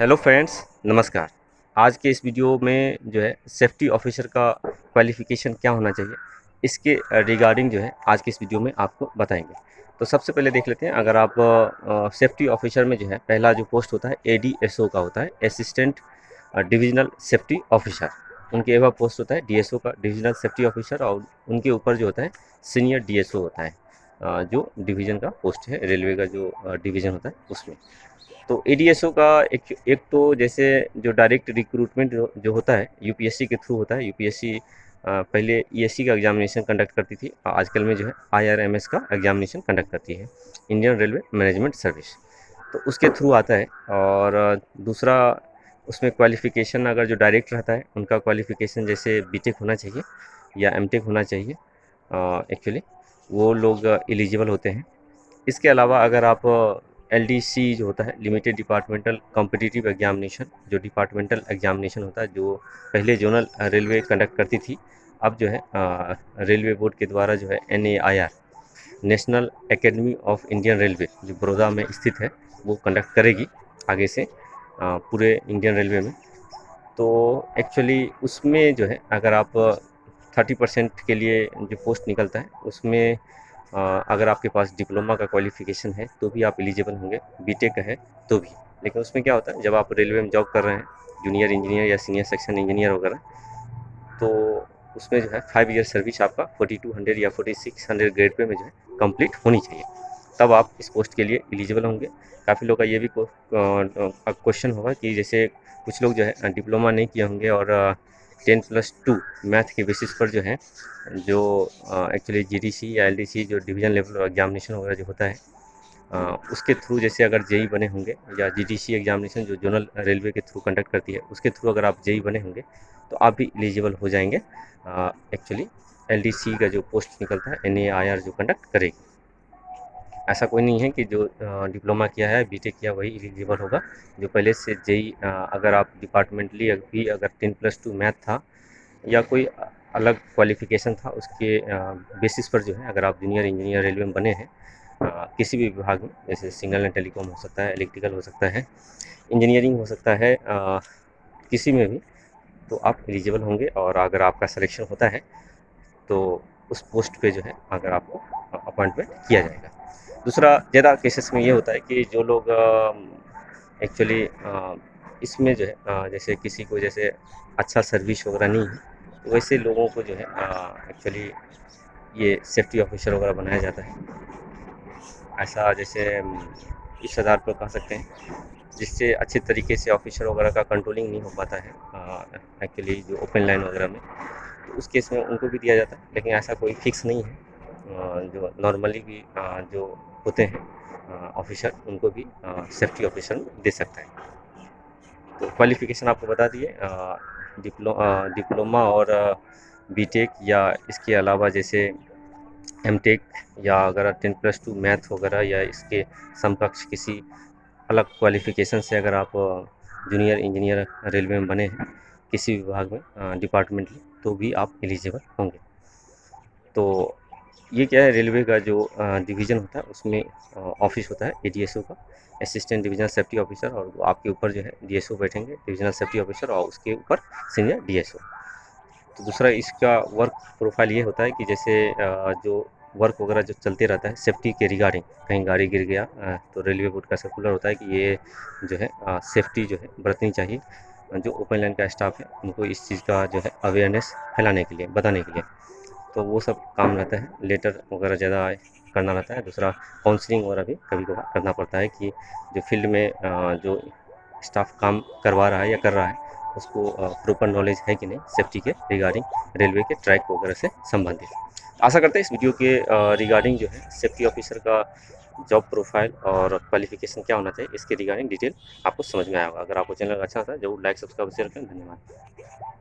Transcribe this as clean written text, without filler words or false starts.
Hello friends, नमस्कार। आज के इस वीडियो में जो है सेफ्टी ऑफिसर का क्वालिफ़िकेशन क्या होना चाहिए, इसके रिगार्डिंग जो है आज के इस वीडियो में आपको बताएँगे। तो सबसे पहले देख लेते हैं, अगर आप सेफ्टी ऑफिसर में जो है पहला जो पोस्ट होता है एडीएसओ का होता है, असिस्टेंट डिविज़नल सेफ्टी ऑफिसर। उनके अबव पोस्ट होता है डीएसओ का, डिविज़नल सेफ्टी ऑफिसर, और उनके ऊपर जो होता है सीनियर डीएसओ होता है, जो डिवीज़न का पोस्ट है, रेलवे का जो डिवीज़न होता है उसमें। तो एडीएसओ का एक एक तो जैसे जो डायरेक्ट रिक्रूटमेंट जो होता है यूपीएससी के थ्रू होता है। यूपीएससी पहले ईएससी का एग्जामिनेशन कंडक्ट करती थी, आजकल में जो है आईआरएमएस का एग्जामिनेशन कंडक्ट करती है, इंडियन रेलवे मैनेजमेंट सर्विस। तो उसके थ्रू आता है। और दूसरा उसमें क्वालिफ़िकेशन अगर जो डायरेक्ट रहता है उनका क्वालिफ़िकेशन जैसे बीटेक होना चाहिए या एमटेक होना चाहिए। एक्चुअली वो लोग एलिजिबल होते हैं। इसके अलावा अगर आप एलडीसी जो होता है, लिमिटेड डिपार्टमेंटल कॉम्पिटिटिव एग्जामिनेशन, जो डिपार्टमेंटल एग्जामिनेशन होता है जो पहले जोनल रेलवे कंडक्ट करती थी, अब जो है रेलवे बोर्ड के द्वारा जो है NAIR, national academy of Indian railway, जो बड़ौदा में स्थित है, वो कंडक्ट करेगी आगे से पूरे इंडियन रेलवे में। तो एक्चुअली उसमें जो है अगर आप 30% के लिए जो पोस्ट निकलता है उसमें अगर आपके पास डिप्लोमा का क्वालिफ़िकेशन है तो भी आप एलिजिबल होंगे, बीटेक का है तो भी। लेकिन उसमें क्या होता है, जब आप रेलवे में जॉब कर रहे हैं, जूनियर इंजीनियर या सीनियर सेक्शन इंजीनियर वगैरह, तो उसमें जो है 5 ईयर सर्विस आपका 4200 या 4600 ग्रेड पे में जो है कंप्लीट होनी चाहिए, तब आप इस पोस्ट के लिए एलिजिबल होंगे। काफ़ी लोग का ये भी क्वेश्चन होगा कि जैसे कुछ लोग जो है डिप्लोमा नहीं किए होंगे और 10+2 मैथ के बेसिस पर जो है, जो एक्चुअली जीडीसी या एलडीसी जो डिवीज़न लेवल एग्जामिनेशन वगैरह जो होता है, उसके थ्रू जैसे अगर जेई बने होंगे, या जीडीसी एग्जामिनेशन जो जोनल रेलवे के थ्रू कंडक्ट करती है उसके थ्रू अगर आप जेई बने होंगे तो आप भी एलिजिबल हो जाएंगे। एक्चुअली एलडीसी का जो पोस्ट निकलता है एनएआईआर जो कंडक्ट करेगी। ऐसा कोई नहीं है कि जो डिप्लोमा किया है, बीटेक किया, वही एलिजिबल होगा। जो पहले से जेई अगर आप डिपार्टमेंटली भी अगर 10+2 मैथ था या कोई अलग क्वालिफ़िकेशन था, उसके बेसिस पर जो है अगर आप जूनियर इंजीनियर रेलवे में बने हैं किसी भी विभाग में, जैसे सिग्नल एंड टेलीकॉम हो सकता है, इलेक्ट्रिकल हो सकता है, इंजीनियरिंग हो सकता है, किसी में भी, तो आप एलिजिबल होंगे। और अगर आपका सिलेक्शन होता है तो उस पोस्ट पे जो है अगर आपको अपॉइंटमेंट किया जाएगा। दूसरा ज़्यादा केसेस में ये होता है कि जो लोग एक्चुअली इसमें जो है जैसे किसी को जैसे अच्छा सर्विस वगैरह नहीं है, तो वैसे लोगों को जो है एक्चुअली ये सेफ्टी ऑफिसर वगैरह बनाया जाता है। ऐसा जैसे इस आधार पर कह सकते हैं, जिससे अच्छे तरीके से ऑफिसर वगैरह का कंट्रोलिंग नहीं हो पाता है एक्चुअली जो ओपन लाइन वगैरह में, तो उस केस में उनको भी दिया जाता है। लेकिन ऐसा कोई फिक्स नहीं है, जो नॉर्मली भी जो होते हैं ऑफिसर, उनको भी सेफ्टी ऑफिसर दे सकता है। तो क्वालिफ़िकेशन आपको बता दिए, डिप्लोमा और बीटेक, या इसके अलावा जैसे एमटेक, या अगर 10+2 मैथ वगैरह या इसके समकक्ष किसी अलग क्वालिफ़िकेशन से अगर आप जूनियर इंजीनियर रेलवे में बने हैं किसी विभाग में डिपार्टमेंटली, तो भी आप एलिजिबल होंगे। तो ये क्या है, रेलवे का जो डिवीज़न होता है उसमें ऑफिस होता है एडीएसओ का, असिस्टेंट डिविजनल सेफ्टी ऑफिसर, और वो आपके ऊपर जो है डीएसओ बैठेंगे, डिविजनल सेफ्टी ऑफिसर, और उसके ऊपर सीनियर डीएसओ। तो दूसरा इसका वर्क प्रोफाइल ये होता है कि जैसे जो वर्क वगैरह जो चलते रहता है सेफ्टी के रिगार्डिंग, कहीं गाड़ी गिर गया तो रेलवे बोर्ड का सर्कुलर होता है कि ये जो है सेफ्टी जो है बरतनी चाहिए। जो ओपन लाइन का स्टाफ है उनको इस चीज़ का जो है अवेयरनेस फैलाने के लिए, बताने के लिए, तो वो सब काम रहता है। लेटर वगैरह ज़्यादा करना रहता है। दूसरा काउंसलिंग वगैरह भी कभी कभार करना पड़ता है कि जो फील्ड में जो स्टाफ काम करवा रहा है या कर रहा है उसको प्रॉपर नॉलेज है कि नहीं सेफ्टी के रिगार्डिंग, रेलवे के ट्रैक वगैरह से संबंधित। आशा करते हैं इस वीडियो के रिगार्डिंग जो है सेफ्टी ऑफिसर का जॉब प्रोफाइल और क्वालिफिकेशन क्या होना चाहिए इसके रिगार्डिंग डिटेल आपको समझ में आया होगा। अगर आपको चैनल अच्छा था जरूर लाइक सब्सक्राइब शेयर करें। धन्यवाद।